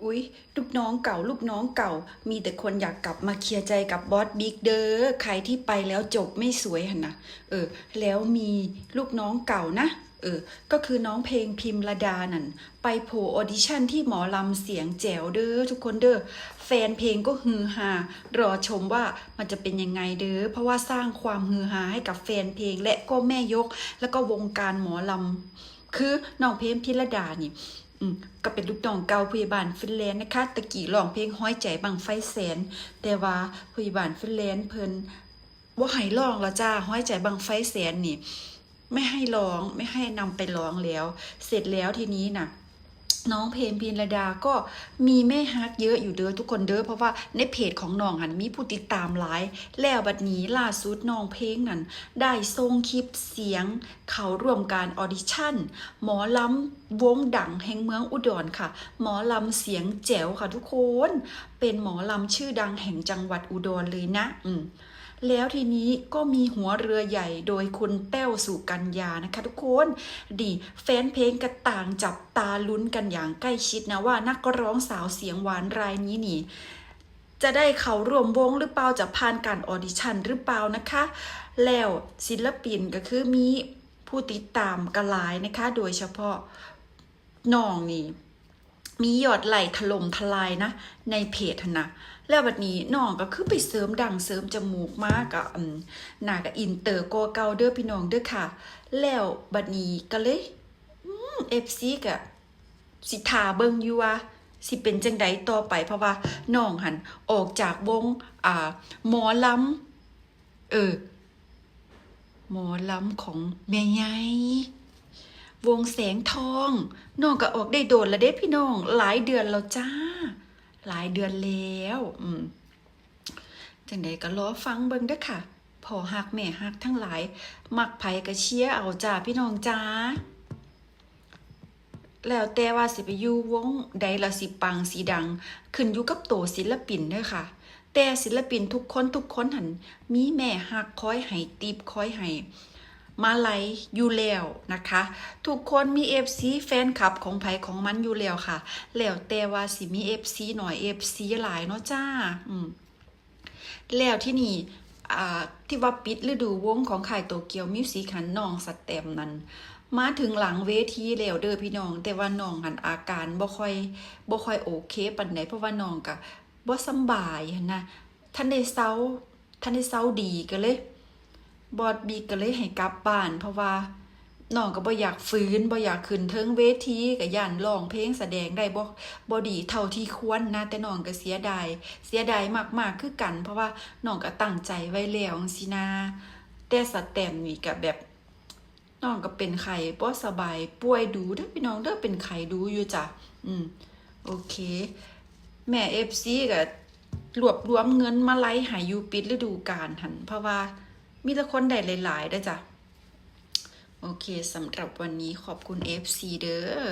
อุ๊ยลูกน้องเก่าลูกน้องเก่ามีแต่คนอยากกลับมาเคลียร์ใจกับบอสบิ๊กเด้อใครที่ไปแล้วจบไม่สวยหั่นนะแล้วมีลูกน้องเก่านะก็คือน้องเพลงพิมระดานั่นไปโผล่ออดิชั่นที่หมอลำเสียงแจ๋วเด้อทุกคนเด้อแฟนเพลงก็ฮือฮารอชมว่ามันจะเป็นยังไงเด้อเพราะว่าสร้างความฮือฮาให้กับแฟนเพลงและก็แม่ยกแล้วก็วงการหมอลำคือน้องเพลงพิรดานี่ ก็เป็นลูกน้องเก่าผู้ใหญ่บ้านฟินแลนด์นะคะตะกี้ร้องเพลงห้อยใจบังไฟแสนแต่ว่าผู้ใหญ่บ้านฟินแลนด์เพิ่นบ่ให้ร้องแล้วจ้าห้อยใจบังไฟแสนนี่ไม่ให้ร้องไม่ให้นำไปร้องแล้วเสร็จแล้วทีนี้น่ะน้องเพลงพิรดาก็มีแม่ฮักเยอะอยู่เด้อทุกคนเด้อเพราะว่าในเพจของน้องหันมีผู้ติดตามหลายแล้วบัดนี้ล่าสุดน้องเพลงนั่นได้ส่งคลิปเสียงเขาร่วมการออดิชั่นหมอลำวงดังแห่งเมืองอุดรค่ะหมอลำเสียงแจ๋วค่ะทุกคนเป็นหมอลำชื่อดังแห่งจังหวัดอุดรเลยนะแล้วทีนี้ก็มีหัวเรือใหญ่โดยคุณแต้วสุกัญญานะคะทุกคนดีแฟนเพลงกระต่างจับตาลุ้นกันอย่างใกล้ชิดนะว่านักร้องสาวเสียงหวานรายนี้นี่จะได้เข้าร่วมวงหรือเปล่าจะผ่านการออดิชั่นหรือเปล่านะคะแล้วศิลปินก็คือมีผู้ติดตามกันหลายนะคะโดยเฉพาะน้องนี่มียอดไลค์ถล่มทลายนะในเพจนะแล้วบัดนี้น้องก็คือไปเสริมดังเสริมจมูกมากกับหน้ากับอินเตอร์โกเกาเด้อพี่น้องเด้อค่ะแล้วบัดนี้ก็เลยFC ก็สิทาเบิ่งอยู่ว่าสิเป็นจังใดต่อไปเพราะว่าน้องหันออกจากวงหมอลำหมอลำของแม่ใหญ่วงแสงทองน้องก็ออกได้โดนแล้วเด้พี่น้องหลายเดือนแล้วจ้าหลายเดือนแล้วจังใดก็รอฟังเบิ่งเด้อค่ะพ่อฮักแม่ฮักทั้งหลายมักไผก็เชียร์เอาจ้าพี่น้องจ้าแล้วแต่ว่าสิไปอยู่วงใดละสิปังสิดังขึ้นอยู่กับตัวศิลปินเด้อค่ะแต่ศิลปินทุกคนหันมีแม่ฮักคอยให้ติปคอยให้มาไลอยู่แล้วนะคะทุกคนมี FC แฟนคลับของไผของมันอยู่แล้วค่ะแล้วแต่ว่าสิมี FC หน่อย FC หลายเนาะจ้าแล้วที่นี่ที่ว่าปิดฤดูวงของค่ายโตเกียวมิวสิกหันน้องสแตมนั้นมาถึงหลังเวทีแล้วเด้อพี่น้องแต่ว่าน้องหันอาการบ่ค่อยโอเคปานใดเพราะว่าน้องก็บ่สำบายหั่นนะท่านได้เซาดีก็เลยบอสบีก็เลยให้กลับบ้านเพราะว่าน้องก็บ่อยากฟื้นบ่อยากขึ้นเทิงเวทีก็ย่านร้องเพลงแสดงได้บ่ดีเท่าที่ควรนะแต่น้องก็เสียดายมากๆคือกันเพราะว่าน้องก็ตั้งใจไว้แล้วจังซี่นะแต่สแตมป์นี่ก็แบบน้องก็เป็นไข้บ่สบายป่วยดูเด้อพี่น้องเด้อเป็นไข้ดูอยู่จ้ะโอเคแม่ FC ก็รวบรวมเงินมาไล่ให้อยู่ปิดฤดูกาลหั่นเพราะว่ามีแต่คนได้หลายๆเด้อจ้ะโอเคสำหรับวันนี้ขอบคุณ FC เด้อ